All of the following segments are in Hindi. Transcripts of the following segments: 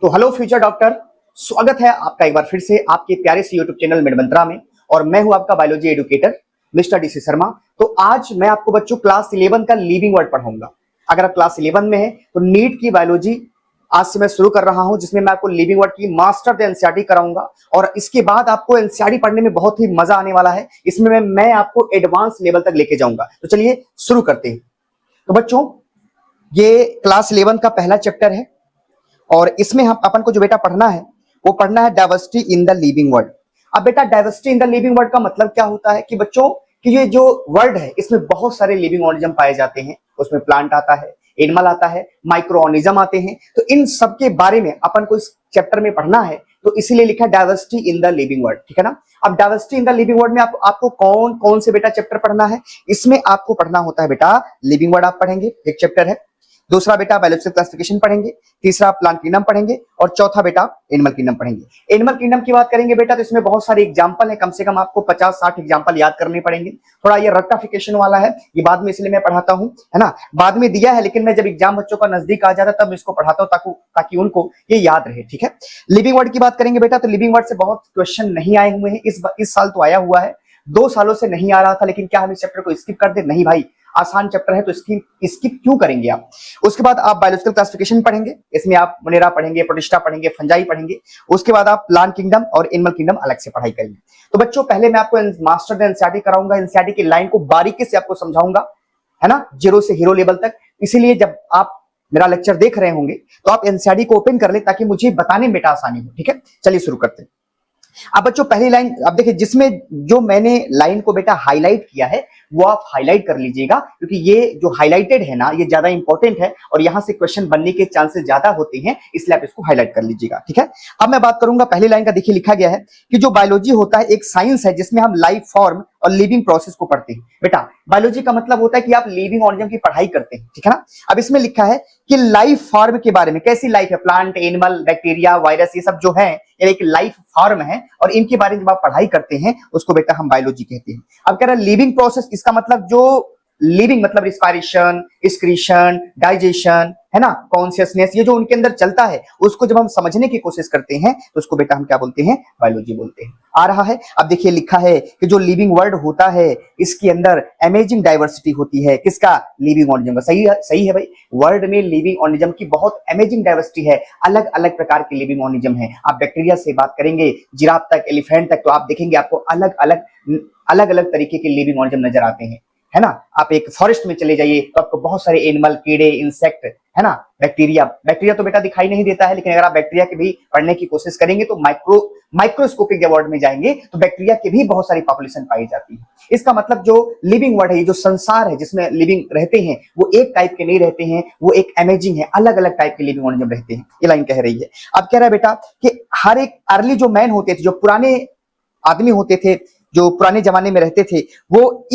तो हेलो फ्यूचर डॉक्टर, स्वागत है आपका एक बार फिर से आपके प्यारे से यूट्यूब चैनल मेडमंत्रा में। और मैं हूं आपका biology educator mister DC Sharma. तो आज मैं आपको बच्चों क्लास 11 का लिविंग वर्ड पढ़ाऊंगा। अगर आप क्लास 11 में हैं तो नीट की बायोलॉजी आज से मैं शुरू कर रहा हूं, जिसमें मैं आपको लिविंग वर्ड की मास्टर द एनसीईआरटी कराऊंगा। और इसके बाद आपको एनसीईआरटी पढ़ने में बहुत ही मजा आने वाला है। इसमें मैं आपको एडवांस लेवल तक लेके जाऊंगा। तो चलिए शुरू करते हैं। तो बच्चों, ये क्लास 11 का पहला चैप्टर है और इसमें हम अपन को जो बेटा पढ़ना है वो पढ़ना है diversity in the living world. अब बेटा, diversity in the living world का मतलब क्या होता है कि बच्चों कि ये जो वर्ल्ड है इसमें बहुत सारे लिविंग ऑर्गेनिज्म पाए जाते हैं। उसमें प्लांट आता है, एनिमल आता है, माइक्रो ऑर्गेनिज्म आते हैं। तो इन सब के बारे में अपन को इस चैप्टर में पढ़ना है, तो इसीलिए लिखा diversity in the living world. ठीक है ना। अब diversity in the living world में आपको कौन कौन से बेटा चैप्टर पढ़ना है? इसमें आपको पढ़ना होता है बेटा लिविंग वर्ल्ड आप पढ़ेंगे, एक चैप्टर है। दूसरा बेटा बायोलॉजिकल क्लासिफिकेशन पढ़ेंगे। तीसरा प्लांट किंगडम पढ़ेंगे और चौथा बेटा एनिमल किंगडम पढ़ेंगे। एनिमल किंगडम की बात करेंगे बेटा तो इसमें बहुत सारे एग्जांपल है, कम से कम आपको 50-60 एग्जांपल याद करने पड़ेंगे। थोड़ा ये रट्टाफिकेशन वाला है, ये बाद में इसलिए मैं पढ़ाता हूं, है ना। बाद में दिया है लेकिन मैं जब एग्जाम बच्चों का नजदीक आ जाता है तब इसको पढ़ाता हूं ताकि उनको ये याद रहे। ठीक है। लिविंग वर्ड की बात करेंगे बेटा तो लिविंग वर्ड से बहुत क्वेश्चन नहीं आए हुए हैं। इस साल तो आया हुआ है, 2 सालों से नहीं आ रहा था। लेकिन क्या हम इस चैप्टर को स्किप कर दे? नहीं भाई, आसान चैप्टर है तो स्किप क्यों करेंगे आप। उसके बाद आप बायोलॉजिकल क्लासिफिकेशन पढ़ेंगे, इसमें आप मोनेरा पढ़ेंगे, प्रोटिस्टा पढ़ेंगे, फंजाई पढ़ेंगे। उसके बाद आप प्लांट किंगडम और एनिमल किंगडम अलग से पढ़ाई करेंगे। तो बच्चों, पहले मैं आपको मास्टर द एनसीईआरटी कराऊंगा, एनसीईआरटी की लाइन को बारीकी से आपको समझाऊंगा, है ना, जीरो से हीरो लेवल तक। इसीलिए जब आप मेरा लेक्चर देख रहे होंगे तो आप एनसीईआरटी को ओपन कर ले ताकि मुझे बताने में बेटा आसानी हो। ठीक है, चलिए शुरू करते हैं। अब बच्चों पहली लाइन अब देखिए, जिसमें जो मैंने लाइन को बेटा हाईलाइट किया है वो आप हाईलाइट कर लीजिएगा, क्योंकि ये जो हाईलाइटेड है ना ये ज्यादा इंपॉर्टेंट है और यहां से क्वेश्चन बनने के चांसेस ज्यादा होते हैं, इसलिए आप इसको हाईलाइट कर लीजिएगा। ठीक है। अब मैं बात करूंगा पहली लाइन का। देखिए लिखा गया है कि जो बायोलॉजी होता है एक साइंस है जिसमें हम लाइफ फॉर्म और लिविंग प्रोसेस को पढ़ते हैं। बेटा बायोलॉजी का मतलब होता है कि आप लिविंग ऑर्गेनिज्म की पढ़ाई करते हैं। ठीक है ना। अब इसमें लिखा है कि लाइफ फॉर्म के बारे में, कैसी लाइफ है, प्लांट, एनिमल, बैक्टीरिया, वायरस, ये सब जो है ये एक लाइफ फॉर्म है और इनके बारे में जब आप पढ़ाई करते हैं उसको बेटा हम बायोलॉजी कहते हैं। अब कह रहा है लिविंग प्रोसेस, इसका मतलब जो लिविंग मतलब रिस्पायरेशन, एक्सक्रीशन, डाइजेशन, है ना, कॉन्शियसनेस, ये जो उनके अंदर चलता है उसको जब हम समझने की कोशिश करते हैं तो उसको बेटा हम क्या बोलते हैं? बायोलॉजी बोलते हैं। आ रहा है। अब देखिए लिखा है कि जो लिविंग वर्ल्ड होता है इसके अंदर अमेजिंग डाइवर्सिटी होती है। किसका? लिविंग ऑर्गेनिज्म का। सही है भाई, वर्ल्ड में लिविंग ऑर्गेनिज्म की बहुत अमेजिंग डाइवर्सिटी है। अलग अलग प्रकार के लिविंग ऑर्गेनिज्म है। आप बैक्टीरिया से बात करेंगे, जिराफ तक, एलिफेंट तक, तो आप देखेंगे आपको अलग अलग तरीके के लिविंग ऑर्गेनिज्म नजर आते हैं, है ना। आप एक फॉरेस्ट में चले जाइए तो आपको बहुत सारे एनिमल, कीड़े, इंसेक्ट, है ना, बैक्टीरिया तो बेटा दिखाई नहीं देता है, लेकिन अगर आप बैक्टीरिया के भी पढ़ने की कोशिश करेंगे तो माइक्रोस्कोपिक जब वर्ड में जाएंगे तो बैक्टीरिया की भी बहुत सारी पॉपुलेशन पाई जाती है। इसका मतलब जो लिविंग वर्ड है, ये जो संसार है जिसमें लिविंग रहते हैं वो एक टाइप के नहीं रहते हैं, वो एक अमेजिंग है, अलग अलग टाइप के लिविंग ऑर्गेनिज्म रहते हैं। ये लाइन कह रही है। अब कह रहा है बेटा कि हर एक अर्ली जो मैन होते थे, जो पुराने आदमी होते थे, जो पुराने जमाने में रहते थे, वो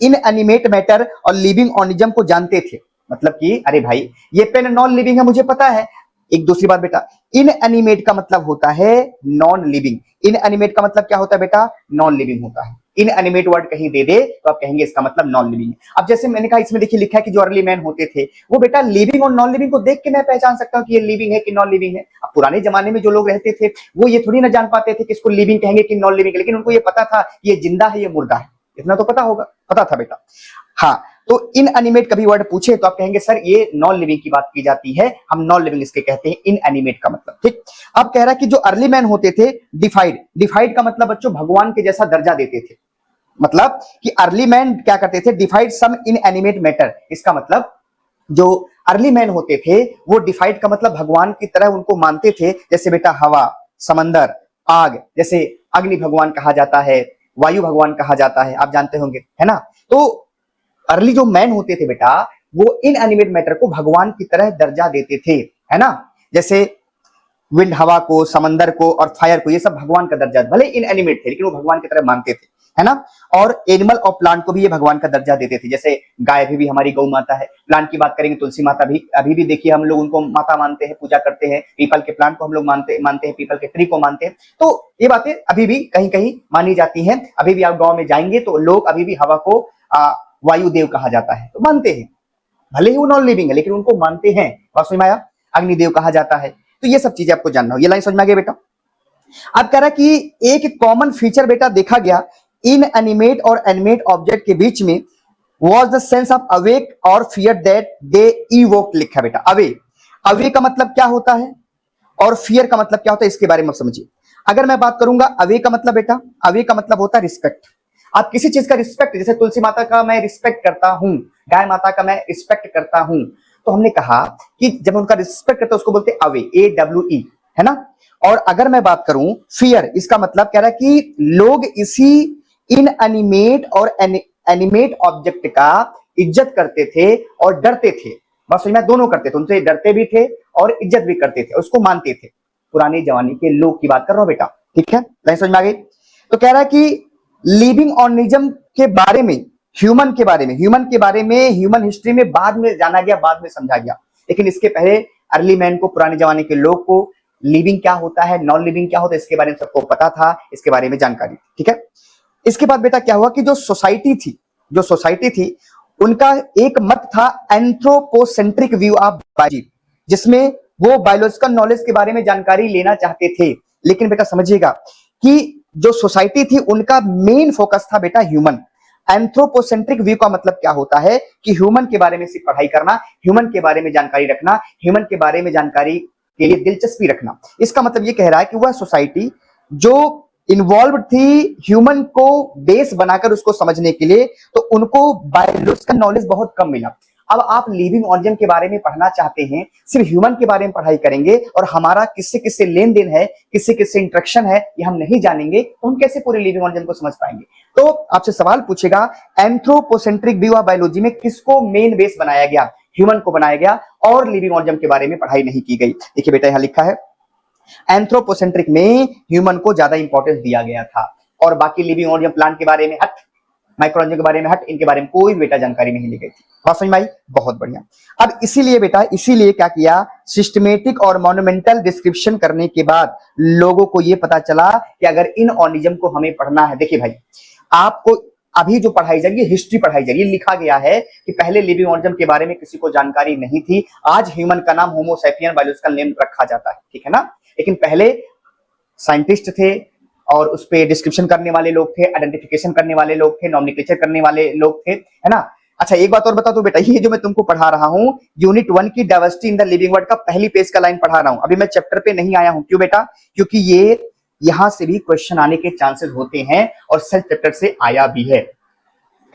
इन एनिमेट मैटर और लिविंग ऑर्गेनिज्म को जानते थे। मतलब कि अरे भाई ये पेन नॉन लिविंग है, मुझे पता है। एक दूसरी बात बेटा, इन एनिमेट का मतलब होता है नॉन लिविंग। इन एनिमेट का मतलब क्या होता है बेटा? नॉन लिविंग होता है। इन एनिमेट वर्ड कहीं दे दे तो आप कहेंगे इसका मतलब नॉन लिविंग है। अब जैसे मैंने कहा, इसमें देखिए लिखा है कि जो अर्ली मैन होते थे वो बेटा लिविंग और नॉन लिविंग को देख के मैं पहचान सकता हूँ कि ये लिविंग है कि नॉन लिविंग है। अब पुराने जमाने में जो लोग रहते थे वो ये थोड़ी ना जान पाते थे कि इसको लिविंग कहेंगे कि नॉन लिविंग है, लेकिन उनको ये पता था कि ये जिंदा है, ये मुर्दा है। इतना तो पता होगा, पता था बेटा। हाँ, तो इन एनिमेट कभी वर्ड पूछे तो आप कहेंगे सर ये नॉन लिविंग की बात की जाती है, हम नॉन लिविंग इसके कहते हैं, इन एनिमेट का मतलब। ठीक। अब कह रहा है कि जो अर्ली मैन होते थे डिफाइड का मतलब बच्चों भगवान के जैसा दर्जा देते थे। मतलब कि अर्ली मैन क्या करते थे? डिफाइड सम इन एनिमेट मैटर। इसका मतलब जो अर्ली मैन होते थे वो डिफाइड का मतलब भगवान की तरह उनको मानते थे। जैसे बेटा हवा, समंदर, आग, जैसे अग्नि भगवान कहा जाता है, वायु भगवान कहा जाता है, आप जानते होंगे, है ना। तो अर्ली जो मैन होते थे बेटा वो इन एनिमेट मैटर को भगवान की तरह दर्जा देते थे, है ना। जैसे विंड, हवा को, समंदर को और फायर को, ये सब भगवान का दर्जा, भले इन एनिमेट थे लेकिन वो भगवान की तरह मानते थे, है ना। और एनिमल और प्लांट को भी ये भगवान का दर्जा देते थे। जैसे गाय भी हमारी गौ माता है। प्लांट की बात करेंगे तुलसी माता भी, अभी भी देखिए हम लोग उनको माता मानते हैं, पूजा करते हैं। पीपल के प्लांट को हम लोग मानते हैं, पीपल के ट्री को मानते हैं। तो ये बातें अभी भी कहीं कहीं मानी जाती हैं। अभी भी आप गाँव में जाएंगे तो लोग अभी भी हवा को वायुदेव कहा जाता है, तो मानते हैं। भले ही वो नॉन लिविंग है लेकिन उनको मानते हैं। बात समझ में आया? अग्निदेव कहा जाता है, तो ये सब चीजें आपको जानना हो। ये लाइन समझ में आ गया बेटा। अब कह रहा है कि एक कॉमन फीचर बेटा देखा गया इन एनिमेट और एनिमेट ऑब्जेक्ट के बीच में was the sense of awake और fear that they evoked। लिखा बेटा अवे, अवे का मतलब क्या होता है और फियर का मतलब क्या होता है, इसके बारे में समझिए। अगर मैं बात करूंगा अवे का मतलब बेटा, अवे का मतलब होता है रिस्पेक्ट। आप किसी चीज का रिस्पेक्ट, जैसे तुलसी माता का मैं रिस्पेक्ट करता हूं, गाय माता का मैं रिस्पेक्ट करता हूं, तो हमने कहा कि जब उनका रिस्पेक्ट करते हैं उसको बोलते हैं अवे, AWE, है ना। और अगर मैं बात करूं फियर, इसका मतलब कह रहा है कि लोग इसी इन एनिमेट और एनिमेट ऑब्जेक्ट का इज्जत करते थे और डरते थे। बस समझ में, दोनों करते थे, उनसे डरते भी थे और इज्जत भी करते थे, उसको मानते थे। पुराने जमाने के लोग की बात कर रहा हूं बेटा, ठीक है, लाइन समझ में आ गई। तो कह रहा है कि लिविंग ऑर्गेनिज्म के बारे में, ह्यूमन के बारे में, ह्यूमन हिस्ट्री में बाद में जाना गया, बाद में समझा गया, लेकिन इसके पहले अर्ली मैन को, पुराने जमाने के लोग को लिविंग क्या होता है, नॉन लिविंग क्या होता है, इसके बारे में सबको पता था, इसके बारे में जानकारी, ठीक है। इसके बाद बेटा क्या हुआ कि जो सोसाइटी थी उनका एक मत था एंथ्रोपोसेंट्रिक व्यू ऑफ बायोलॉजी, जिसमें वो बायोलॉजिकल नॉलेज के बारे में जानकारी लेना चाहते थे। लेकिन बेटा समझिएगा कि जो सोसाइटी थी उनका मेन फोकस था बेटा ह्यूमन। एंथ्रोपोसेंट्रिक व्यू का मतलब क्या होता है कि ह्यूमन के बारे में सिर्फ पढ़ाई करना, ह्यूमन के बारे में जानकारी रखना, ह्यूमन के बारे में जानकारी के लिए दिलचस्पी रखना। इसका मतलब ये कह रहा है कि वह सोसाइटी जो इन्वॉल्व थी ह्यूमन को बेस बनाकर उसको समझने के लिए, तो उनको बायोलॉजिकल नॉलेज बहुत कम मिला। अब आप लिविंग ऑर्गेनिज्म के बारे में पढ़ना चाहते हैं, सिर्फ ह्यूमन के बारे में पढ़ाई करेंगे और हमारा किससे किससे लेन देन है, किससे किससे इंटरेक्शन है, ये हम नहीं जानेंगे, तो हम कैसे पूरे लिविंग ऑर्गेनिज्म को समझ पाएंगे। तो आपसे सवाल पूछेगा एंथ्रोपोसेंट्रिक व्यू ऑफ बायोलॉजी में किसको मेन बेस बनाया गया, ह्यूमन को बनाया गया और लिविंग ऑर्गेनिज्म के बारे में पढ़ाई नहीं की गई। देखिए बेटा यहां लिखा है एंथ्रोपोसेंट्रिक में ह्यूमन को ज्यादा इंपॉर्टेंस दिया गया था और बाकी लिविंग ऑर्गेनिज्म, प्लांट के बारे में हट, माइक्रो ऑर्गेनिज्म के बारे में हट, इनके बारे में कोई बेटा जानकारी नहीं ली गई थी। बात समझ में आई, बहुत बढ़िया। अब इसीलिए क्या किया, सिस्टमेटिक और मॉन्यूमेंटल डिस्क्रिप्शन करने के बाद लोगों को यह पता चला कि अगर इन ऑर्गेनिज्म को हमें पढ़ना है, देखिए भाई आपको अभी जो पढ़ाई जा रही है हिस्ट्री पढ़ाई जा रही है, लिखा गया है कि पहले लिविंग ऑर्गेनिज्म के बारे में किसी को जानकारी नहीं थी। आज ह्यूमन का नाम होमो सैपियन बायोलॉजिकल नेम रखा जाता है, ठीक है ना। लेकिन पहले साइंटिस्ट थे और उस पे डिस्क्रिप्शन करने वाले लोग थे, आइडेंटिफिकेशन करने वाले लोग थे, नॉमिनक्लेचर करने वाले लोग थे, है ना। अच्छा एक बात और बता दो बेटा, ये जो मैं तुमको पढ़ा रहा हूं यूनिट 1 की diversity in the living world का पहली पेज का लाइन पढ़ा रहा हूं, अभी मैं चैप्टर पे नहीं आया हूं। क्यों बेटा, क्योंकि ये यहां से भी क्वेश्चन आने के चांसेस होते हैं और सेल्फ चैप्टर से आया भी है।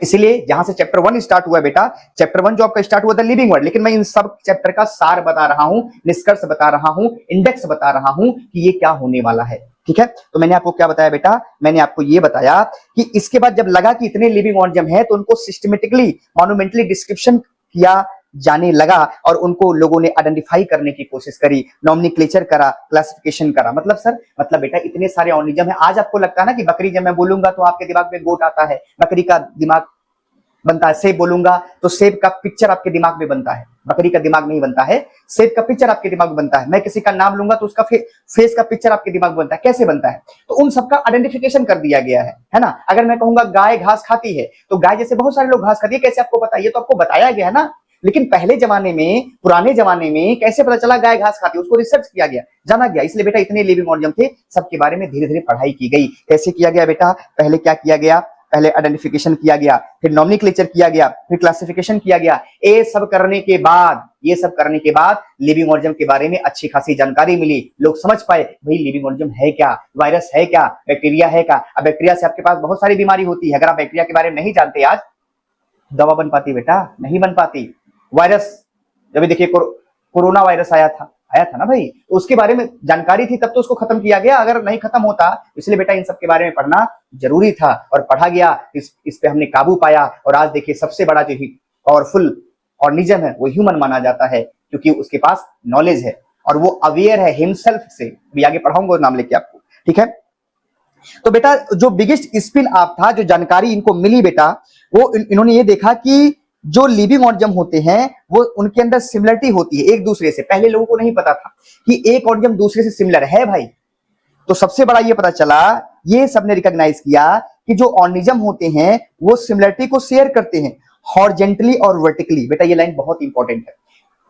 इसलिए जहां से चैप्टर 1 स्टार्ट हुआ है बेटा, चैप्टर 1 जो आपका स्टार्ट हुआ था लिविंग वर्ल्ड, लेकिन मैं इन सब चैप्टर का सार बता रहा हूं, निष्कर्ष बता रहा हूं, इंडेक्स बता रहा हूं कि ये क्या होने वाला है, ठीक है। तो मैंने आपको क्या बताया बेटा, मैंने आपको ये बताया कि इसके बाद जब लगा कि इतने लिविंग ऑर्गेनिज्म है तो उनको सिस्टमेटिकली मॉन्यूमेंटली डिस्क्रिप्शन किया जाने लगा और उनको लोगों ने आइडेंटिफाई करने की कोशिश करी, नॉमिनक्लेचर करा, क्लासिफिकेशन करा। मतलब सर, मतलब बेटा इतने सारे ऑर्गेनिज्म है। आज आपको लगता है ना कि बकरी, जब मैं बोलूंगा तो आपके दिमाग में गोट आता है, बकरी का दिमाग बनता है। सेब बोलूंगा तो सेब का पिक्चर आपके दिमाग में बनता है, बकरी का दिमाग नहीं बनता है, सेब का पिक्चर आपके दिमाग में बनता है। मैं किसी का नाम लूंगा तो उसका फेस का पिक्चर आपके दिमाग में बनता है। कैसे बनता है, तो उन सबका आइडेंटिफिकेशन कर दिया गया है ना। अगर मैं कहूंगा गाय घास खाती है, तो गाय जैसे बहुत सारे लोग घास खाती है, कैसे आपको पता है, ये तो आपको बताया गया है ना। लेकिन पहले जमाने में, पुराने जमाने में कैसे पता चला गाय घास खाती है, उसको रिसर्च किया गया, जाना गया। इसलिए बेटा इतने लिविंग ऑर्गेनिज्म थे, सबके बारे में धीरे धीरे पढ़ाई की गई। कैसे किया गया बेटा, पहले क्या किया गया, पहले आइडेंटिफिकेशन किया गया, फिर नॉमिनक्लेचर किया गया, फिर क्लासिफिकेशन किया गया। ये सब करने के बाद लिविंग ऑर्गेनिज्म के बारे में अच्छी खासी जानकारी मिली, लोग समझ पाए भाई लिविंग ऑर्गेनिज्म है क्या, वायरस है क्या, बैक्टीरिया है क्या। अब बैक्टीरिया से आपके पास बहुत सारी बीमारी होती है, अगर आप बैक्टीरिया के बारे में नहीं जानते, आज दवा बन पाती बेटा, नहीं बन पाती। वायरस, जब देखिए कोरोना वायरस आया था ना भाई, तो उसके बारे में जानकारी थी तब तो उसको खत्म किया गया, अगर नहीं खत्म होता। इसलिए बेटा इन सब के बारे में पढ़ना जरूरी था और पढ़ा गया, इस पे हमने काबू पाया। और आज देखिए सबसे बड़ा जो पावरफुल ऑर्गेनिज्म है वो ह्यूमन माना जाता है, क्योंकि उसके पास नॉलेज है और वो अवेयर है हिमसेल्फ से। भी आगे पढ़ाऊंगा नाम लेके आपको, ठीक है। तो बेटा जो बिगेस्ट स्पिन ऑफ था, जो जानकारी इनको मिली बेटा, वो इन्होंने ये देखा कि जो लिविंग ऑर्गेनिज्म होते हैं वो उनके अंदर सिमिलरिटी होती है एक दूसरे से। पहले लोगों को नहीं पता था कि एक ऑर्गेनिज्म दूसरे से सिमिलर है भाई। तो सबसे बड़ा ये पता चला, ये सबने रिकॉग्नाइज किया कि जो ऑर्गेनिज्म होते हैं वो सिमिलरिटी को शेयर करते हैं हॉरिजॉन्टली और वर्टिकली। बेटा ये लाइन बहुत इंपॉर्टेंट है।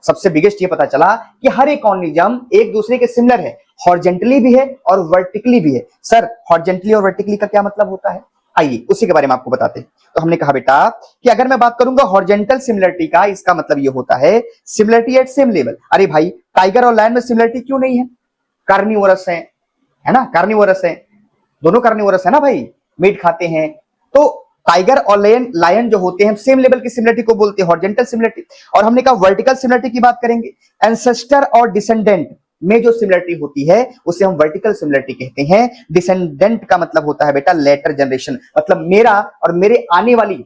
सबसे बिगेस्ट ये पता चला कि हर एक ऑर्गेनिज्म एक दूसरे के सिमिलर है, हॉरिजेंटली भी है और वर्टिकली भी है। सर हॉरिजेंटली और वर्टिकली का क्या मतलब होता है, आइए उसी के बारे में आपको बताते हैं। तो हमने कहा बेटा कि अगर मैं बात करूंगा हॉरिजेंटल सिमिलरिटी का, इसका मतलब ये होता है सिमिलरिटी एट सेम लेवल। अरे भाई टाइगर और लायन में सिमिलरिटी क्यों नहीं है, कार्निवोरस है ना, कार्निवोरस है, दोनों कार्निवोरस है ना भाई, मीट खाते हैं। तो टाइगर और लायन जो होते हैं सेम लेवल की सिमिलरिटी को बोलते हैं हॉरिजेंटल सिमिलरिटी। और हमने कहा वर्टिकल सिमिलरिटी की बात करेंगे, एंसेस्टर और डिसेंडेंट में जो सिमिलरिटी होती है उसे हम वर्टिकल सिमिलरिटी कहते हैं। डिसेंडेंट का मतलब होता है बेटा लेटर जनरेशन, मतलब मेरा और मेरे आने वाली,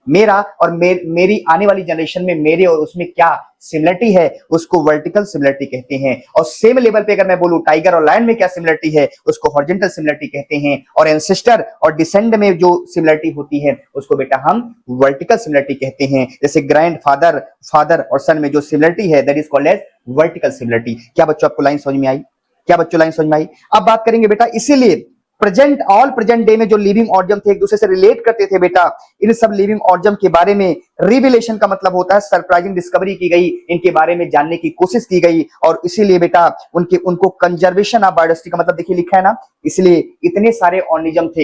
मेरी आने वाली जनरेशन में मेरे और उसमें क्या सिमिलरिटी है उसको वर्टिकल सिमिलरिटी कहते हैं। और सेम लेवल पे अगर मैं बोलूं टाइगर और लायन में क्या सिमिलरिटी है उसको हॉरिजॉन्टल सिमिलरिटी कहते हैं। और एंसेस्टर और डिसेंड में जो सिमिलरिटी होती है उसको बेटा हम वर्टिकल सिमिलरिटी कहते हैं। जैसे ग्रैंड फादर, फादर और सन में जो सिमिलरिटी है that is called as vertical similarity. क्या बच्चों आपको लाइन समझ में आई, क्या बच्चों लाइन समझ में आई? अब बात करेंगे बेटा, इसीलिए ऑल प्रेजेंट डे में जो लिविंग ऑर्गेनिज्म थे एक दूसरे से रिलेट करते थे बेटा, इन सब लिविंग ऑर्गेनिज्म के बारे में रिविलेशन का मतलब होता है सरप्राइजिंग डिस्कवरी की गई, इनके बारे में जानने की कोशिश की गई। और इसीलिए बेटा उनको कंजर्वेशन ऑफ बायोडायवर्सिटी का मतलब देखिए लिखा है ना, इसलिए इतने सारे ऑर्गेनिज्म थे,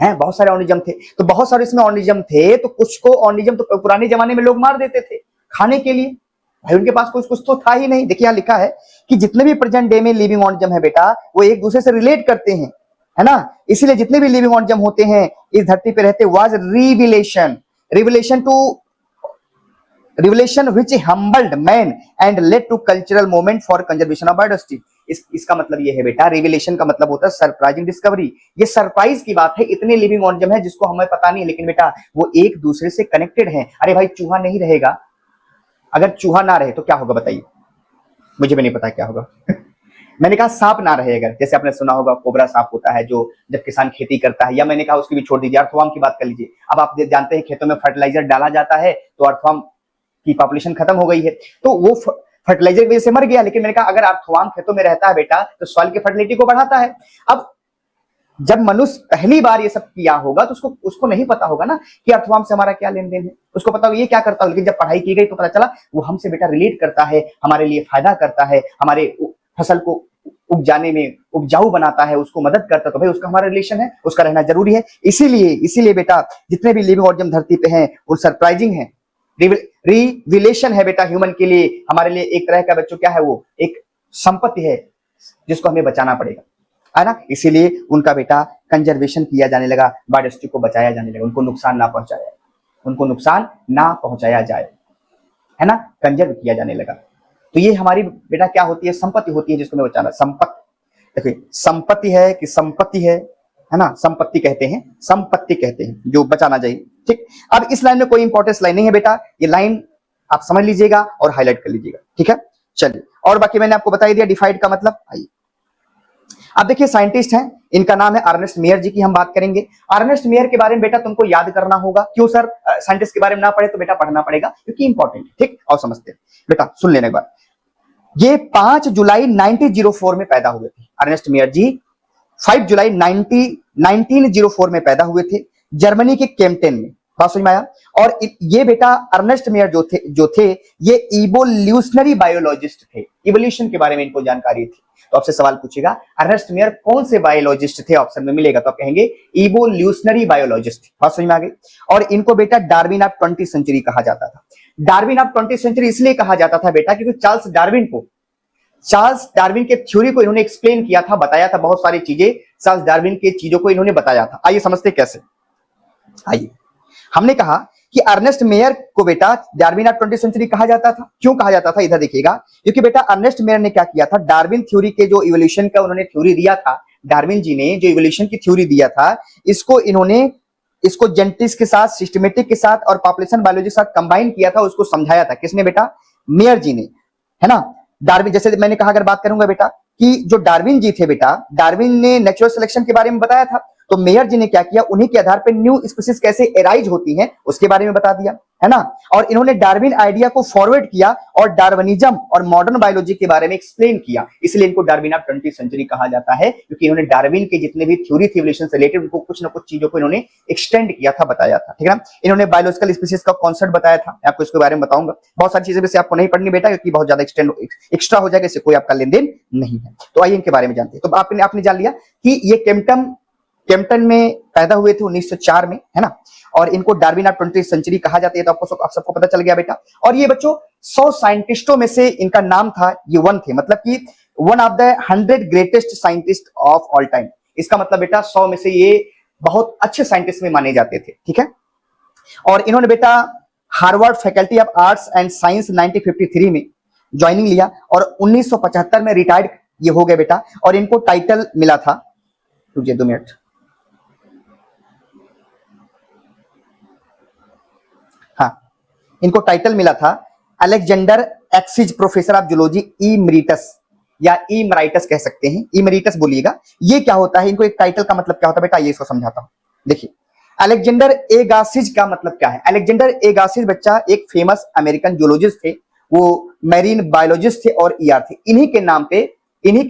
हैं बहुत सारे ऑर्गेनिज्म थे। तो बहुत सारे इसमें ऑर्गेनिज्म थे, तो कुछ को ऑर्गेनिज्म तो पुराने जमाने में लोग मार देते थे खाने के लिए, भाई उनके पास कुछ तो था ही नहीं। देखिए यहाँ लिखा है कि जितने भी प्रेजेंट डे में लिविंग ऑर्गेनिज्म है बेटा वो एक दूसरे से रिलेट करते हैं, है ना। इसलिए जितने भी लिविंग ऑर्गेनिज्म होते हैं इस धरती पे रहते was revelation which humbled man and led to cultural movement for conservation of biodiversity. इसका मतलब ये है बेटा, रिविलेशन का मतलब होता है सरप्राइजिंग डिस्कवरी। ये सरप्राइज की बात है, इतने लिविंग ऑर्गेनिज्म है जिसको हमें पता नहीं, लेकिन बेटा वो एक दूसरे से कनेक्टेड है। अरे भाई चूहा नहीं रहेगा, अगर चूहा ना रहे तो क्या होगा बताइए, मुझे भी नहीं पता क्या होगा मैंने कहा सांप ना रहे अगर, जैसे आपने सुना होगा कोबरा सांप होता है जो जब किसान खेती करता है, या मैंने कहा उसकी भी छोड़ दीजिए, अर्थवर्म की बात कर लीजिए। अब आप जानते हैं खेतों में फर्टिलाइजर डाला जाता है तो अर्थवर्म की पॉपुलेशन खत्म हो गई है, तो वो फर्टिलाइजर की वजह से मर गया। लेकिन मैंने कहा अगर अर्थवर्म खेतों में रहता है बेटा तो सॉइल की फर्टिलिटी को बढ़ाता है। अब जब मनुष्य पहली बार ये सब किया होगा तो उसको नहीं पता होगा ना कि अर्थवर्म से हमारा क्या लेन देन है, उसको पता होगा ये क्या करता है। लेकिन जब पढ़ाई की गई तो पता चला वो हमसे बेटा रिलेट करता है, हमारे लिए फायदा करता है, हमारे फसल को उपजाने में उपजाऊ बनाता है, उसको मदद करता है, तो भाई उसका हमारा रिलेशन है, उसका रहना जरूरी है। इसीलिए बेटा जितने भी लिविंग ऑर्गेनिज्म धरती पे हैं वो सरप्राइजिंग है, रिविलेशन है बेटा ह्यूमन के लिए, हमारे लिए एक तरह का बच्चों क्या है, वो एक संपत्ति है जिसको हमें बचाना पड़ेगा, है ना। इसीलिए उनका बेटा कंजर्वेशन किया जाने लगा, बायोडायवर्सिटी को बचाया जाने लगा, उनको नुकसान ना पहुंचाया जाए, है ना, कंजर्व किया जाने लगा। तो ये हमारी बेटा क्या होती है, संपत्ति होती है जिसको हमें बचाना। संपत्ति देखिए संपत्ति है कि संपत्ति है ना, संपत्ति कहते हैं जो बचाना चाहिए, ठीक। अब इस लाइन में कोई इंपॉर्टेंस लाइन नहीं है बेटा, ये लाइन आप समझ लीजिएगा और हाईलाइट कर लीजिएगा, ठीक है। चलिए और बाकी मैंने आपको बता ही दिया डिफाइड का मतलब। आइए अब देखिए साइंटिस्ट हैं, इनका नाम है अर्नेस्ट मेयर जी की हम बात करेंगे। अर्नेस्ट मेयर के बारे में बेटा तुमको याद करना होगा, क्यों सर साइंटिस्ट के बारे में ना पढ़े तो बेटा पढ़ना पड़ेगा क्योंकि इंपॉर्टेंट, ठीक। और समझते हैं बेटा, सुन लेने के बाद, ये 5 जुलाई 1904 में पैदा हुए थे अर्नेस्ट मेयर जी। 5 जुलाई 1904 में पैदा हुए थे जर्मनी के केम्पटेन में, बात समझ में आया। और ये बेटा अर्नेस्ट मेयर जो थे ये इवोल्यूशनरी बायोलॉजिस्ट थे, इवोल्यूशन के बारे में इनको जानकारी थी। तो आपसे सवाल पूछेगा अर्नेस्ट मेयर कौन से बायोलॉजिस्ट थे, ऑप्शन में मिलेगा तो आप कहेंगे इवोल्यूशनरी बायोलॉजिस्ट, बात समझ में आ गई। और इनको बेटा डार्विन ऑफ 20th सेंचुरी कहा जाता था। डार्विन ऑफ 20th सेंचुरी इसलिए कहा जाता था बेटा क्योंकि चार्ल्स डार्विन के थ्योरी को इन्होंने एक्सप्लेन किया था, बताया था, बहुत सारी चीजें चार्ल्स डार्विन के चीजों को इन्होंने बताया था। आइए समझते कैसे। आइए हमने कहा कि अर्नेस्ट मेयर को बेटा डार्विन ऑफ 20th सेंचुरी कहा जाता था। क्यों कहा जाता था, इधर देखिएगा, क्योंकि बेटा अर्नेस्ट मेयर ने क्या किया था, डार्विन थ्योरी के जो इवोल्यूशन का उन्होंने थ्योरी दिया था, डार्विन जी ने जो इवोल्यूशन की थ्योरी दिया था, इसको जेनेटिक्स के साथ, सिस्टमेटिक के साथ और पॉपुलेशन बायोलॉजी के साथ कंबाइन किया था, उसको समझाया था। किसने बेटा, मेयर जी ने, है ना। डार्विन, जैसे मैंने कहा अगर बात करूंगा बेटा कि जो डार्विन जी थे बेटा, डार्विन ने नेचुरल सिलेक्शन के बारे में बताया था, तो मेयर जी ने क्या किया, उन्हीं के आधार पर न्यू स्पीसीज कैसे एराइज होती हैं उसके बारे में बता दिया, है ना। और इन्होंने डार्विन आइडिया को फॉरवर्ड किया और डार्विनिज्म और मॉडर्न बायोलॉजी के बारे में एक्सप्लेन किया। इसलिए इनको डार्विन ऑफ 20th सेंचुरी कहा जाता है, क्योंकि इन्होंने डार्विन के जितने भी थ्योरी थी एवोल्यूशन से रिलेटेड, उनको कुछ ना कुछ चीजों को इन्होंने एक्सटेंड किया था, बताया था, ठीक है ना। इन्होंने बायोलॉजिकल स्पीसीज का कॉन्सेप्ट बताया था, मैं आपको इसके बारे में बताऊंगा। बहुत सारी चीजें वैसे आपको नहीं पढ़नी बेटा, क्योंकि बहुत ज्यादा एक्स्ट्रा हो जाएगा, इससे कोई आपका लेन देन नहीं है। तो आइए इनके बारे में जानते हैं। तो आपने जान लिया कि ये केम्पटन में पैदा हुए थे 1904 में, है ना। और इनको डार्विन ऑफ 20th सेंचुरी कहा जाता है, तो आप सबको पता चल गया बेटा। और ये बच्चों 100 साइंटिस्टों में से इनका नाम था, ये वन थे, मतलब कि one of the 100 greatest scientist of all time. इसका मतलब बेटा 100 में से ये बहुत अच्छे साइंटिस्ट में माने जाते थे, ठीक है। और इन्होंने बेटा Harvard faculty of arts and science 1953 में ज्वाइनिंग लिया और 1975 में रिटायर्ड ये हो गए बेटा। और इनको टाइटल मिला था, रुकिए 2 मिनट, हाँ, इनको टाइटल मिला था Alexander Agassiz professor of zoology emeritus, या इमराइटस कह सकते हैं, इमरिटस बोलिएगा। ये क्या होता है, इनको एक टाइटल का मतलब क्या होता है बेटा, ये इसको समझाता हूं। देखिए अलेक्जेंडर एगासिज का मतलब क्या है। अलेक्जेंडर एगासिज बच्चा एक फेमस अमेरिकन जूलॉजिस्ट थे, वो मैरीन बायोलॉजिस्ट थे और ईआर थे। इन्हीं के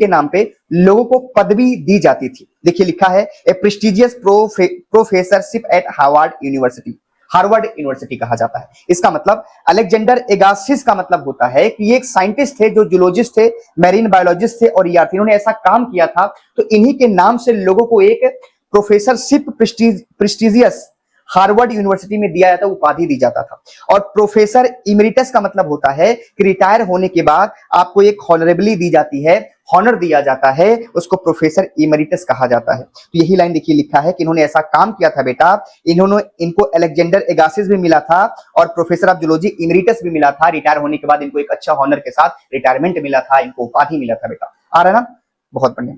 नाम पे लोगों को पदवी दी जाती थी। देखिए लिखा है a prestigious professorship at Harvard University कहा जाता है। इसका मतलब अलेक्जेंडर एगासिस का मतलब होता है कि ये एक साइंटिस्ट थे, जो जूलॉजिस्ट थे, मैरीन बायोलॉजिस्ट थे और ईआर थे। इन्होंने ऐसा काम किया था, तो इन्हीं के नाम से लोगों को एक प्रोफेसरशिप प्रेस्टिजियस हार्वर्ड यूनिवर्सिटी में दिया जाता, उपाधि दी जाता था। और प्रोफेसर इमेरिटस का मतलब होता है कि रिटायर होने के बाद आपको एक हॉनरेबली दी जाती है, हॉनर दिया जाता है, उसको प्रोफेसर इमेरिटस कहा जाता है। तो यही लाइन देखिए लिखा है कि इन्होंने ऐसा काम किया था बेटा। इनको अलेक्जेंडर एगासिस भी मिला था और प्रोफेसर ऑफ जूलॉजी इमेरिटस भी मिला था। रिटायर होने के बाद इनको एक अच्छा हॉनर के साथ रिटायरमेंट मिला था, इनको उपाधि मिला था बेटा। आ रहा ना, बहुत बढ़िया।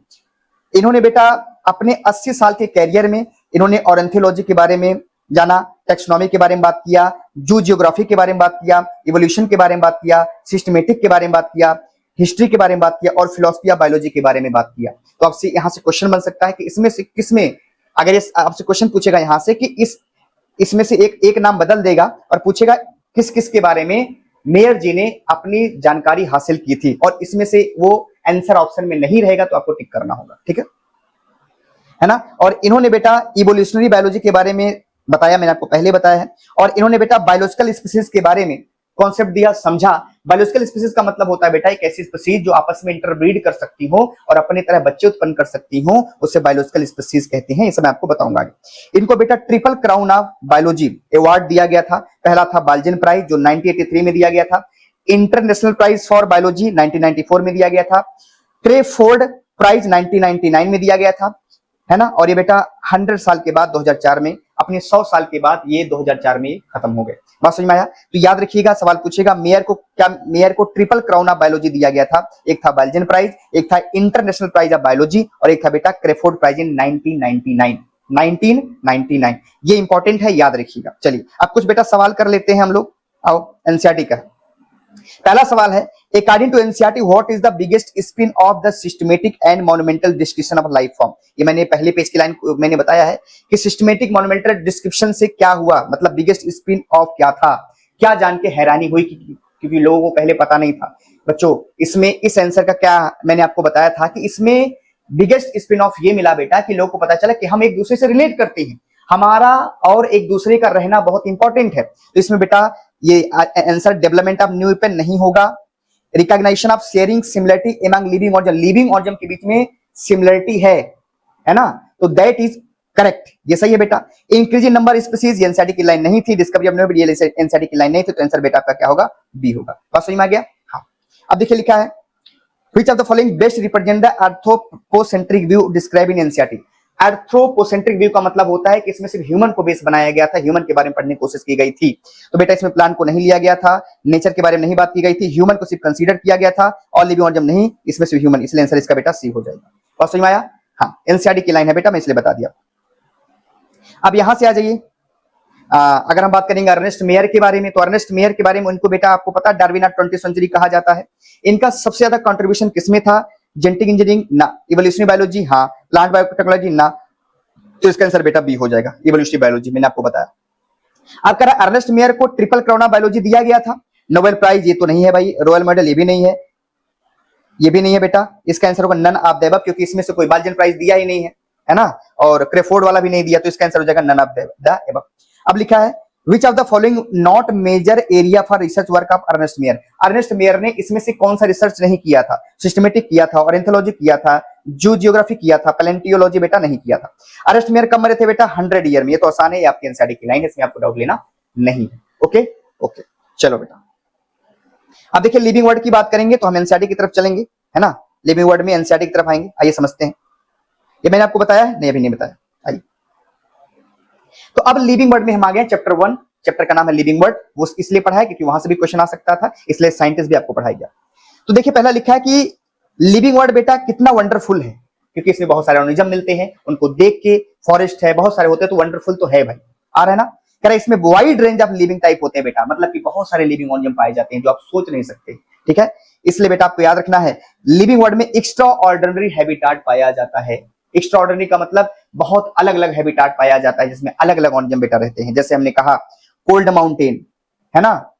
इन्होंने बेटा अपने 80 साल के कैरियर में इन्होंने ऑरेंथोलॉजी के बारे में जाना, टेक्सोनॉमी के बारे में बात किया, जू जियोग्राफी के बारे में बात किया, इवोल्यूशन के बारे में बात किया, सिस्टमेटिक के बारे में बात किया, हिस्ट्री के बारे में बात किया और फिलोसफी ऑफ बायोलॉजी के बारे में बात किया। तो आपसे यहां से क्वेश्चन बन सकता है कि इसमें से किसमें, अगर ये आपसे क्वेश्चन पूछेगा यहां से कि इसमें से एक नाम बदल देगा और पूछेगा किस किस के बारे में मेयर जी ने अपनी जानकारी हासिल की थी, और इसमें से वो आंसर ऑप्शन में नहीं रहेगा, तो आपको टिक करना होगा, ठीक है ना। और इन्होंने बेटा इवोल्यूशनरी बायोलॉजी के बारे में बताया, मैंने आपको पहले बताया है। और इन्होंने बेटा बायोलॉजिकल स्पीसीज के बारे में कॉन्सेप्ट दिया, समझा। बायोलॉजिकल स्पीसीज का मतलब होता है बेटा एक ऐसी स्पीसीज जो आपस में इंटरब्रीड कर सकती हो और अपने तरह बच्चे उत्पन्न कर सकती हो, उसे बायोलॉजिकल स्पीसीज कहते हैं। इसे मैं आपको बताऊंगा आगे। इनको बेटा triple crown of biology award दिया गया था। पहला था बाल्जन प्राइज जो 1983 में दिया गया था। इंटरनेशनल प्राइज फॉर बायोलॉजी 1994 में दिया गया था। क्रेफोर्ड प्राइज 1999 में दिया गया था, है ना। और ये बेटा 100 साल के बाद 2004 में, अपने 100 साल के बाद ये 2004 में खत्म हो गए। बात समझ में आया। तो याद रखिएगा, सवाल पूछेगा मेयर को ट्रिपल क्राउन ऑफ बायोलॉजी दिया गया था। एक था बाल्जन प्राइज, एक था इंटरनेशनल प्राइज ऑफ बायोलॉजी और एक था बेटा क्रेफोर्ड प्राइज इन 1999। ये इंपॉर्टेंट है, याद रखिएगा। चलिए अब कुछ बेटा सवाल कर लेते हैं हम लोग। आओ एनसीईआरटी का पहला सवाल है, according to NCERT what is the biggest spin off the systematic and monumental description of life form. ये मैंने पहले पेज की लाइन मैंने बताया है कि सिस्टमेटिक मॉन्यूमेंटल डिस्क्रिप्शन से क्या हुआ, मतलब बिगेस्ट स्पिन ऑफ क्या था, क्या जान के हैरानी हुई, क्योंकि लोगों को पहले पता नहीं था। बच्चों इसमें इस आंसर का क्या मैंने आपको बताया था कि इसमें बिगेस्ट स्पिन ऑफ ये मिला बेटा कि लोगों को पता चला कि हम एक दूसरे से रिलेट करते हैं, हमारा और एक दूसरे का रहना बहुत इंपॉर्टेंट है। तो इसमें बेटा ये answer development of new weapon नहीं होगा। Recognition of sharing similarity among living organ के बीच में सिमिलरिटी है ना, तो दैट इज करेक्ट, ये सही है बेटा। इंक्रीजिंग नंबर स्पीसीज एनसीईआरटी की लाइन नहीं थी। Discovery of new weapon NCERT की लाइन नहीं थी, तो आंसर बेटा आपका क्या होगा, बी होगा। बात समझ में आ गया। हाँ अब देखिए लिखा है which of the following best represent the anthropocentric view describe in NCERT. Anthropocentric view का मतलब होता है कि इसमें सिर्फ ह्यूमन को बेस बनाया गया था, ह्यूमन के बारे में पढ़ने की कोशिश की गई थी। तो बेटा इसमें प्लांट को नहीं लिया गया था, नेचर के बारे में नहीं बात की गई थी, ह्यूमन को सिर्फ कंसीडर किया गया था और लिविंग ऑर्गन नहीं, इसमें सिर्फ ह्यूमन, इसलिए आंसर इसका बेटा सी हो जाएगा। बात समझ में आया। हाँ एनसीईआरटी की लाइन है बेटा, मैं इसलिए बता दिया। अब यहां से आ जाइए, अगर हम बात करेंगे अर्नेस्ट मेयर के बारे में, तो अर्नेस्ट मेयर के बारे में उनको बेटा आपको पता डार्विन ऑफ 20th सेंचुरी कहा जाता है। इनका सबसे ज्यादा कंट्रीब्यूशन किसमें था, जेनेटिक इंजीनियरिंग ना, इवोल्यूशनरी बायोलॉजी हाँ, प्लांट बायोटेक्नोलॉजी ना, तो इसका आंसर बेटा बी हो जाएगा, इवोल्यूशनरी बायोलॉजी, मैंने आपको बताया। अब कह रहा है अर्नेस्ट मेयर को ट्रिपल कोरोना बायोलॉजी दिया गया था, नोबेल प्राइज ये तो नहीं है भाई, रॉयल मेडल ये भी नहीं है, ये भी नहीं है बेटा। इसका आंसर होगा नन ऑफ द अबव, क्योंकि इसमें से कोई बाल्जन प्राइज दिया ही नहीं है ना, और क्रेफोर्ड वाला भी नहीं दिया, तो इसका आंसर हो जाएगा नन ऑफ द अबव। अब लिखा है which of the following not major area for research work of Ernest Mayr. Ernest Mayr ने इसमें से कौन सा रिसर्च नहीं किया था? सिस्टमेटिक किया था, ऑरेंथोलॉजी किया था, जू जियोग्राफी किया था, पैलेंटियोलॉजी बेटा नहीं किया था। अर्नेस्ट मेयर कब मरे थे बेटा? 100 ईयर में। ये तो आसान है, आपके एनसीईआरटी की लाइन है, इसमें आपको डाउट लेना नहीं है। ओके ओके, चलो बेटा। अब देखिए लिविंग वर्ड की बात करेंगे तो हम एनसीईआरटी की तरफ चलेंगे, है ना, लिविंग वर्ड में एनसीईआरटी की तरफ आएंगे। आइए समझते हैं, ये मैंने आपको बताया है? नहीं, अभी नहीं बताया। आइए, तो अब लिविंग वर्ड में हम आ गए चैप्टर 1, चैप्टर का नाम है लिविंग वर्ड। वो इसलिए पढ़ा है क्योंकि वहां से भी क्वेश्चन आ सकता था, इसलिए साइंटिस्ट भी आपको पढ़ाया गया। तो देखिए पहला लिखा है कि लिविंग वर्ड बेटा कितना वंडरफुल है, क्योंकि इसमें बहुत सारे ऑर्गेनिज्म मिलते हैं, उनको देख के, फॉरेस्ट है, बहुत सारे होते हैं, तो वंडरफुल तो है भाई। आ रहा है ना? कह रहा है इसमें wide range of living type होते हैं बेटा, मतलब कि बहुत सारे लिविंग ऑर्गेनिज्म पाए जाते हैं जो आप सोच नहीं सकते। ठीक है, इसलिए बेटा आपको याद रखना है लिविंग वर्ड में एक्स्ट्रा ऑर्डिनरी हैबिटाट पाया जाता है। एक्स्ट्रा ऑर्डिनरी का मतलब बहुत अलग अलग हैबिटाट पाया जाता है, जिसमें अलग अलग ऑर्गेनिज्म बेटा रहते हैं। जैसे हमने कहा कोल्ड माउंटेन, है ना,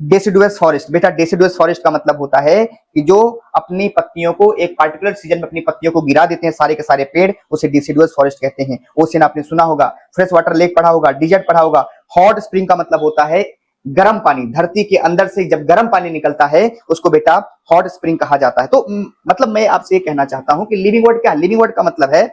डेसिडुअस फॉरेस्ट। बेटा डेसिडुअस फॉरेस्ट का मतलब होता है कि जो अपनी पत्तियों को एक पार्टिकुलर सीजन में अपनी पत्तियों को गिरा देते हैं सारे के सारे पेड़, उसे डेसिडुअस फॉरेस्ट कहते हैं। ओशियन आपने सुना होगा, फ्रेश वाटर लेक पढ़ा होगा, डिजर्ट पढ़ा होगा। हॉट स्प्रिंग का मतलब होता है गर्म पानी, धरती के अंदर से जब गर्म पानी निकलता है उसको बेटा हॉट स्प्रिंग कहा जाता है। तो मतलब मैं आपसे ये कहना चाहता हूं कि लिविंग वर्ड क्या है? लिविंग वर्ड का मतलब है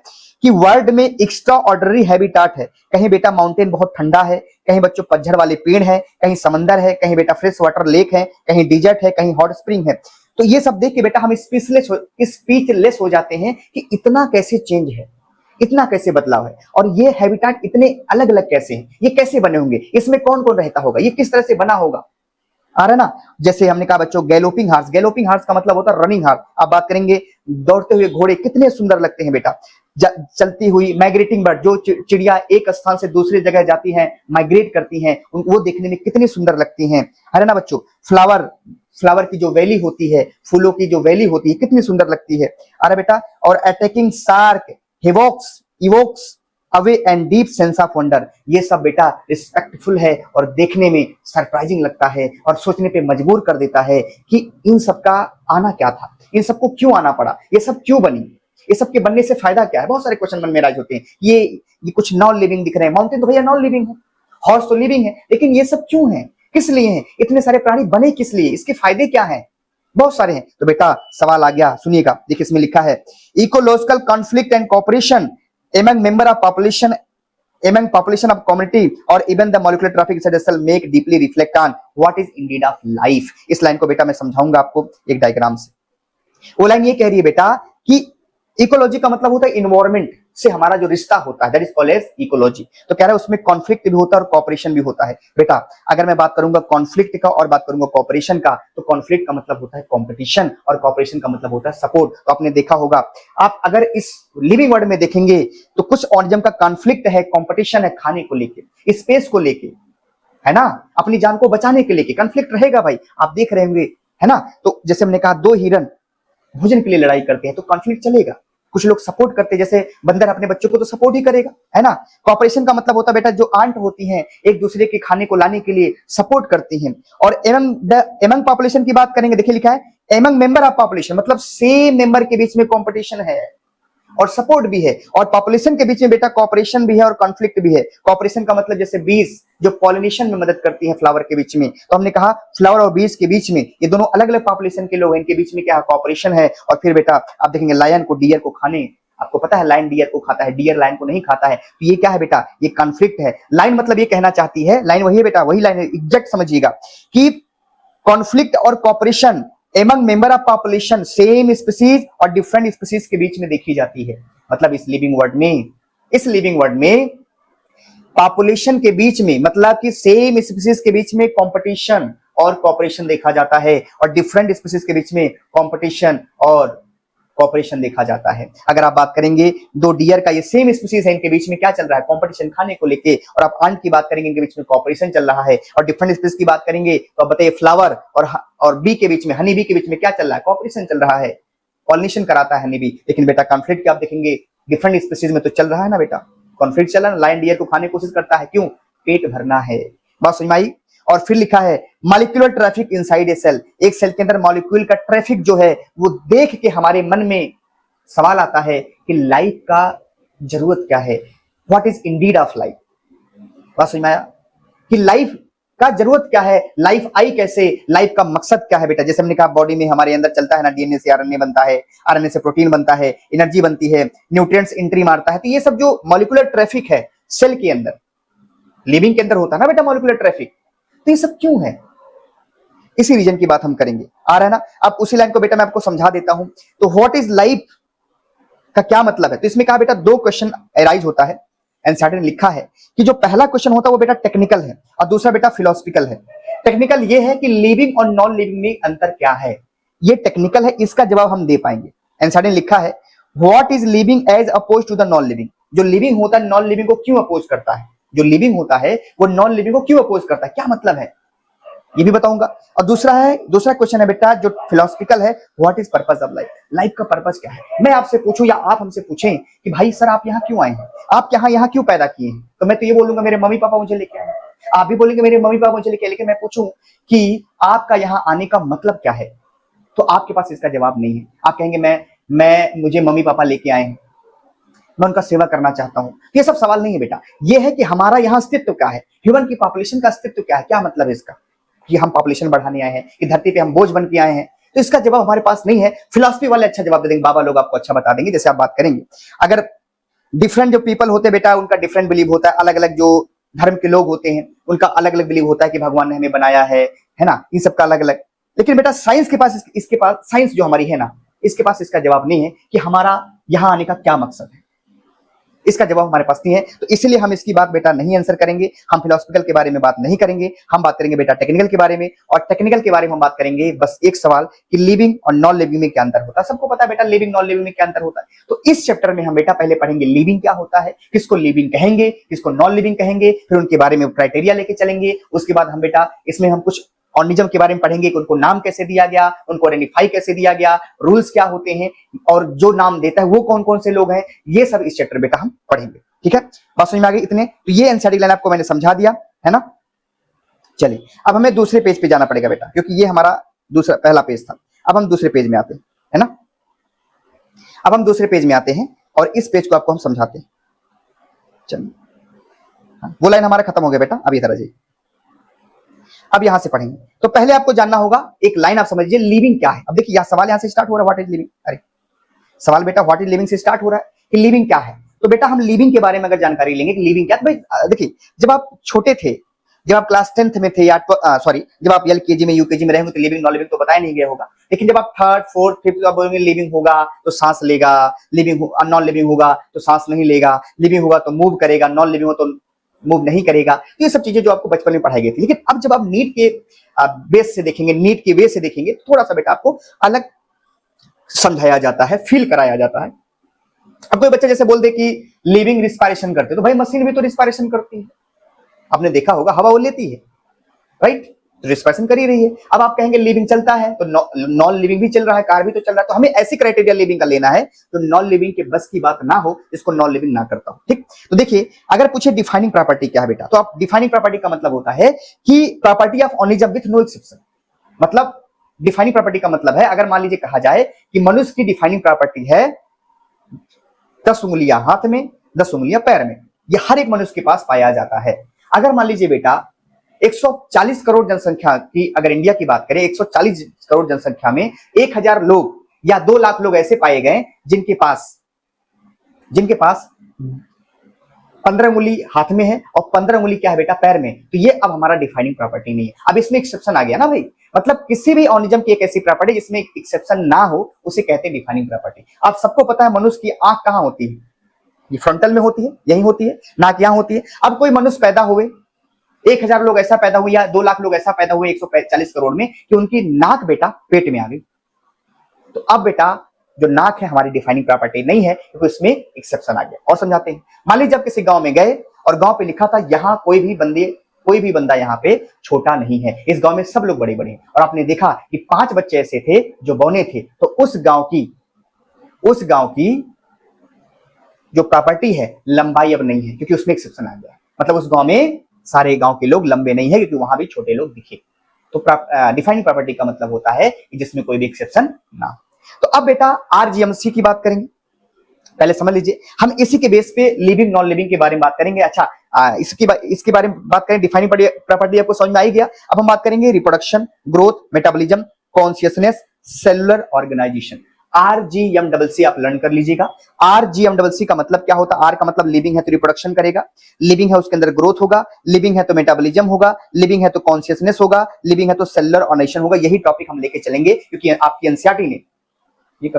कि वर्ल्ड में एक्स्ट्रा ऑर्डिनरी हैबिटाट है। कहीं बेटा माउंटेन बहुत ठंडा है, कहीं बच्चों पतझड़ वाले पेड़ है, कहीं समंदर है, कहीं बेटा फ्रेश वाटर लेक है, कहीं डिजर्ट है, कहीं हॉट स्प्रिंग है। तो ये सब देख के बेटा हम स्पीचलेस हो जाते हैं कि इतना कैसे चेंज है, इतना कैसे बदलाव है, और ये हैबिटाट इतने अलग अलग कैसे हैं, ये कैसे बने होंगे, इसमें कौन कौन रहता होगा, ये किस तरह से बना होगा। आ रहा है ना? जैसे हमने कहा बच्चों गैलोपिंग हार्स, गैलोपिंग हार्स का मतलब होता है रनिंग हार्स। अब बात करेंगे दौड़ते हुए घोड़े, कितने सुंदर लगते हैं बेटा। चलती हुई माइग्रेटिंग बर्ड, जो चिड़िया एक स्थान से दूसरी जगह जाती हैं, माइग्रेट करती हैं, वो देखने में कितनी सुंदर लगती हैं, है ना बच्चों। फ्लावर की जो वैली होती है, फूलों की जो वैली होती है, कितनी सुंदर लगती है। अरे बेटा, और attacking shark evokes away and deep sense of wonder, ये सब बेटा रिस्पेक्टफुल है और देखने में सरप्राइजिंग लगता है और सोचने पे मजबूर कर देता है कि इन सब का आना क्या था, इन सबको क्यों आना पड़ा, ये सब क्यों बनी, ये सब के बनने से फायदा क्या है। बहुत सारे क्वेश्चन मन में राइज होते हैं। ये कुछ नॉन लिविंग दिख रहे हैं, माउंटेन तो भैया नॉन लिविंग है, हॉर्स तो लिविंग है, लेकिन ये सब क्यों है, किस लिए है, इतने सारे प्राणी बने किस लिए, इसके फायदे क्या है, बहुत सारे हैं। तो बेटा सवाल आ गया, सुनिएगा। देखिए इसमें लिखा है ecological conflict and cooperation among member of population of community or even the molecular traffic shall make deeply reflect on what is indeed of life। इस लाइन को बेटा मैं समझाऊंगा आपको एक डायग्राम से। वो लाइन ये कह रही है बेटा कि इकोलॉजी का मतलब होता है इन्वायरमेंट से हमारा जो रिश्ता होता है, that is called as ecology. तो कह रहा है उसमें कॉन्फ्लिक्ट भी होता है और कॉपरेशन भी होता है। बेटा अगर मैं बात करूंगा कॉन्फ्लिक्ट का और बात करूंगा कॉपरेशन का, तो कॉन्फ्लिक्ट का मतलब होता है कंपटीशन और कॉपरेशन का मतलब होता है सपोर्ट। तो आपने देखा होगा, आप अगर इस लिविंग वर्ड में देखेंगे तो कुछ ऑर्गेनिज्म का कॉन्फ्लिक्ट है, कॉम्पिटिशन है, खाने को लेके, स्पेस को लेके, है ना, अपनी जान को बचाने के लेके कॉन्फ्लिक्ट रहेगा भाई, आप देख रहे होंगे, है ना। तो जैसे हमने कहा दो हिरन भोजन के लिए लड़ाई करते हैं तो कॉन्फ्लिक्ट चलेगा। कुछ लोग सपोर्ट करते हैं, जैसे बंदर अपने बच्चों को तो सपोर्ट ही करेगा, है ना। कॉपरेशन का मतलब होता है बेटा जो आंट होती हैं एक दूसरे के खाने को लाने के लिए सपोर्ट करती हैं। और एमंग पॉपुलेशन की बात करेंगे, देखिए लिखा है एमंग मेंबर ऑफ पॉपुलेशन, मतलब सेम मेंबर के बीच में कंपटीशन है और सपोर्ट भी है। और पॉपुलेशन के बीच में बेटा कॉपरेशन भी है और कॉन्फ्लिक्ट भी है। कॉपरेशन का मतलब जैसे बीज जो पॉलिनेशन में मदद करती है फ्लावर के बीच में, तो हमने कहा फ्लावर और बीज के बीच में ये दोनों अलग अलग पॉपुलेशन के लोग हैं, इनके बीच में क्या कॉपरेशन है। और फिर बेटा आप देखेंगे लायन को डियर को खाने, आपको पता है लायन डियर को खाता है, डियर लायन को नहीं खाता है, तो ये क्या है बेटा, ये कॉन्फ्लिक्ट है। लाइन मतलब ये कहना चाहती है, लाइन वही है बेटा, वही लाइन एग्जैक्ट समझिएगा कि कॉन्फ्लिक्ट और cooperation among member of population same species और डिफरेंट स्पीसीज के बीच में देखी जाती है। मतलब इस लिविंग वर्ड में पॉपुलेशन के बीच में, मतलब कि सेम स्पीसीज के बीच में कंपटीशन और कॉपरेशन देखा जाता है और डिफरेंट स्पीसीज के बीच में कंपटीशन और कॉपरेशन देखा जाता है। अगर आप बात करेंगे दो डियर का, ये सेम स्पीसीज है, इनके बीच में क्या चल रहा है, कंपटीशन खाने को लेके। और आप आंट की बात करेंगे, इनके बीच में कॉपरेशन चल रहा है। और डिफरेंट स्पीसीज की बात करेंगे तो आप बताइए फ्लावर और बी के बीच में, हनी बी के बीच में क्या चल रहा है, कॉपरेशन चल रहा है, पॉलिनेशन कराता है हनी बी। लेकिन बेटा कॉन्फ्लिक्ट आप देखेंगे डिफरेंट स्पीसीज में तो चल रहा है ना बेटा, कॉन्फ्लिक्ट चल रहा है, लायन डियर को खाने की कोशिश करता है, क्यों? पेट भरना है। बात समझ में आई? और फिर लिखा है molecular traffic inside a cell, एक सेल के अंदर मॉलिक्यूल का ट्रैफिक जो है वो देख के हमारे मन में सवाल आता है कि लाइफ का जरूरत क्या है, what is Indeed of life. बात समझ में आया कि लाइफ का जरूरत क्या है, लाइफ आई कैसे, लाइफ का मकसद क्या है बेटा। जैसे हमने कहा बॉडी में हमारे अंदर चलता है ना, डीएनए से आरएनए बनता है, आरएनए से प्रोटीन बनता है, एनर्जी बनती है, न्यूट्रिएंट्स एंट्री मारता है, तो ये सब जो मॉलिक्यूलर ट्रैफिक है सेल के अंदर, लिविंग के अंदर होता है ना बेटा मॉलिक्यूलर ट्रैफिक, तो ये सब क्यों है, इसी रीजन की बात हम करेंगे। आ रहा है ना? अब उसी लाइन को बेटा मैं आपको समझा देता हूं। तो व्हाट इज लाइफ का क्या मतलब है, तो इसमें कहा बेटा दो क्वेश्चन अराइज होता है। एनसीईआरटी ने लिखा है कि जो पहला क्वेश्चन होता है वो बेटा टेक्निकल है और दूसरा बेटा फिलोसफिकल है। टेक्निकल ये है कि लिविंग और नॉन लिविंग में अंतर क्या है, ये टेक्निकल है, इसका जवाब हम दे पाएंगे। एनसीईआरटी ने लिखा है what is living as opposed to the non living, जो लिविंग होता है नॉन लिविंग को क्यों अपोज करता है, जो लिविंग होता है वो नॉन लिविंग को क्यों अपोज करता है, क्या मतलब है, ये भी बताऊंगा। और दूसरा क्वेश्चन है बेटा जो फिलोसफिकल है, what is purpose of life, life का पर्पस क्या है। मैं आपसे पूछूं या आप हमसे पूछें कि भाई सर आप यहाँ क्यों आए हैं, आप यहाँ क्यों पैदा किए हैं, तो मैं तो ये बोलूंगा मेरे मम्मी पापा मुझे लेके आए, आप भी बोलेंगे मेरे मम्मी पापा मुझे लेके आए, लेकिन मैं पूछूं कि आपका यहाँ आने का मतलब क्या है, तो आपके पास इसका जवाब नहीं है। आप कहेंगे मैं मुझे मम्मी पापा लेके आए हैं, मैं उनका सेवा करना चाहता हूं, ये सब सवाल नहीं है बेटा। ये है कि हमारा यहाँ अस्तित्व क्या है, ह्यूमन की पॉपुलेशन का अस्तित्व क्या है, क्या मतलब है इसका, कि हम पॉपुलेशन बढ़ाने आए हैं, कि धरती पे हम बोझ बन के आए हैं, तो इसका जवाब हमारे पास नहीं है। फिलॉसफी वाले अच्छा जवाब दे देंगे, बाबा लोग आपको अच्छा बता देंगे, जैसे आप बात करेंगे। अगर डिफरेंट जो पीपल होते हैं बेटा उनका डिफरेंट बिलीव होता है, अलग अलग जो धर्म के लोग होते हैं उनका अलग अलग बिलीव होता है कि भगवान ने हमें बनाया है ना, इन सबका अलग अलग। लेकिन बेटा साइंस के पास इसके पास साइंस जो हमारी है ना, इसके पास इसका जवाब नहीं है कि हमारा यहाँ आने का क्या मकसद है, इसका जवाब हमारे पास नहीं है। तो इसलिए हम इसकी बात बेटा नहीं आंसर करेंगे, हम फिलोसफिकल के बारे में बात नहीं करेंगे, हम बात करेंगे बेटा टेक्निकल के बारे में। और टेक्निकल के बारे में हम बात करेंगे बस एक सवाल कि लिविंग और नॉन लिविंग में क्या अंतर होता है। सबको पता है बेटा लिविंग नॉन लिविंग में क्या अंतर होता है। तो इस चैप्टर में हम बेटा पहले पढ़ेंगे लिविंग क्या होता है, किसको लिविंग कहेंगे, किसको नॉन लिविंग कहेंगे, फिर उनके बारे में क्राइटेरिया लेके चलेंगे। उसके बाद हम बेटा इसमें हम कुछ ऑर्गेनिज्म के बारे में पढ़ेंगे कि उनको नाम कैसे दिया गया, उनको आइडेंटिफाई कैसे दिया गया, रूल्स क्या होते हैं, और जो नाम देता है वो कौन कौन से लोग हैं, ये सब इस चैप्टर बेटा हम पढ़ेंगे। ठीक है, बात समझ में आ गई इतने? तो ये एनसीईआरटी लाइन आपको मैंने समझा दिया है ना। चलिए अब हमें दूसरे पेज पे जाना पड़ेगा बेटा, क्योंकि ये हमारा दूसरा पहला पेज था। अब हम दूसरे पेज में आते हैं, है ना। अब हम दूसरे पेज में आते हैं और इस पेज को आपको हम समझाते हैं। चलिए वो लाइन हमारा खत्म हो गया बेटा, अब इधर आ जाइए। अब यहां से पढ़ेंगे तो पहले आपको जानना होगा एक लाइन, आप समझिए लिविंग क्या है। अब देखिए यह सवाल यहां से स्टार्ट हो रहा है, व्हाट इज लिविंग। अरे सवाल बेटा व्हाट इज लिविंग से स्टार्ट हो रहा है कि लिविंग क्या है। तो बेटा हम लिविंग के बारे में अगर जानकारी लेंगे कि लिविंग क्या, तो भाई देखिए जब आप छोटे थे, जब आप क्लास 10th में थे या सॉरी जब आप एलकेजी में यूकेजी में रहेंगे तो लिविंग नॉन लिविंग तो बताया नहीं गया होगा। लेकिन जब आप 3rd 4th 5th आप बोलेंगे लिविंग होगा तो सांस लेगा, लिविंग नॉन लिविंग होगा तो सांस नहीं लेगा, लिविंग होगा तो मूव करेगा, नॉन लिविंग हो तो मूव नहीं करेगा। तो ये सब चीजें जो आपको बचपन में पढ़ाई गई थी। लेकिन अब जब आप नीट के बेस से देखेंगे, नीट के वे से देखेंगे, थोड़ा सा बेटा आपको अलग समझाया जाता है, फील कराया जाता है। अब कोई बच्चा जैसे बोल दे कि लिविंग रिस्पायरेशन करते, तो भाई मशीन भी तो रिस्पायरेशन करती है, आपने देखा होगा हवा वो लेती है, राइट, तो रिस्पायरेशन कर ही रही है। अब आप कहेंगे लिविंग चलता है तो नॉन लिविंग भी चल रहा है, कार भी तो चल रहा है, तो हमें ऐसी क्राइटेरिया लिविंग का लेना है तो नॉन लिविंग के बस की बात ना हो, इसको नॉन लिविंग ना करता हो। ठीक, तो देखिए अगर पूछे डिफाइनिंग प्रॉपर्टी क्या है बेटा, तो आप डिफाइनिंग प्रॉपर्टी का मतलब होता है कि property of organism with no exception. मतलब डिफाइनिंग प्रॉपर्टी का मतलब है अगर मान लीजिए कहा जाए कि मनुष्य की डिफाइनिंग प्रॉपर्टी है 10 उंगलियां हाथ में, 10 उंगलियां पैर में, ये हर एक मनुष्य के पास पाया जाता है। अगर मान लीजिए बेटा 140 करोड़ जनसंख्या की अगर इंडिया की बात करें, 140 करोड़ जनसंख्या में 1000 लोग या 2 लाख लोग ऐसे पाए गए जिनके पास 15 उंगली हाथ में है और 15 उंगली क्या है बेटा पैर में, तो ये अब हमारा डिफाइनिंग प्रॉपर्टी नहीं है। अब इसमें एक्सेप्शन आ गया ना भाई, मतलब किसी भी ऑर्गेनिज्म की एक ऐसी प्रॉपर्टी जिसमें एक्सेप्शन ना हो उसे कहते हैं डिफाइनिंग प्रॉपर्टी। आप सबको पता है मनुष्य की आंख कहां होती है, ये फ्रंटल में होती है, यही होती है, नाक यहां होती है। अब कोई मनुष्य पैदा हुए, 1000 लोग ऐसा पैदा हुए या 2 लाख लोग ऐसा पैदा हुए 140 करोड़ में कि उनकी नाक बेटा पेट में आ गई, तो अब बेटा जो नाक है हमारी डिफाइनिंग प्रॉपर्टी नहीं है, क्योंकि इसमें एक्सेप्शन आ गया। और समझाते हैं, मान लीजिए जब किसी गांव में गए और गांव पे लिखा था यहां कोई भी बंदा यहाँ पे छोटा नहीं है, इस गांव में सब लोग बड़े बड़े हैं, और आपने देखा कि 5 बच्चे ऐसे थे जो बौने थे, तो उस गांव की जो प्रॉपर्टी है लंबाई अब नहीं है, क्योंकि उसमें एक्सेप्शन आ गया। मतलब उस गांव में सारे गांव के लोग लंबे नहीं है, क्योंकि वहां भी छोटे लोग दिखे। तो डिफाइनिंग प्रॉपर्टी का मतलब होता है कि जिसमें कोई भी एक्सेप्शन ना हो। तो अब बेटा आरजीएमसी की बात करेंगे। पहले समझ लीजिए, हम इसी के बेस पे लिविंग नॉन लिविंग के बारे में बात करेंगे। अच्छा, इसके बारे में बात करें, डिफाइनिंग प्रॉपर्टी आपको समझ में आ ही गया। अब हम बात करेंगे reproduction, growth, metabolism, consciousness, cellular organization. R G M double C आप लर्न कर लीजिएगा। आरजीएमडबलसी का मतलब क्या होता है? आर का मतलब लिविंग है तो रिप्रोडक्शन करेगा, लिविंग है उसके अंदर ग्रोथ होगा, लिविंग है तो मेटाबॉलिज्म होगा, लिविंग है तो कॉन्शियसनेस होगा, लिविंग है तो सेलुलर ऑर्गेनाइजेशन होगा। यही टॉपिक हम लेके चलेंगे, क्योंकि आपकी एनसीईआरटी ने ये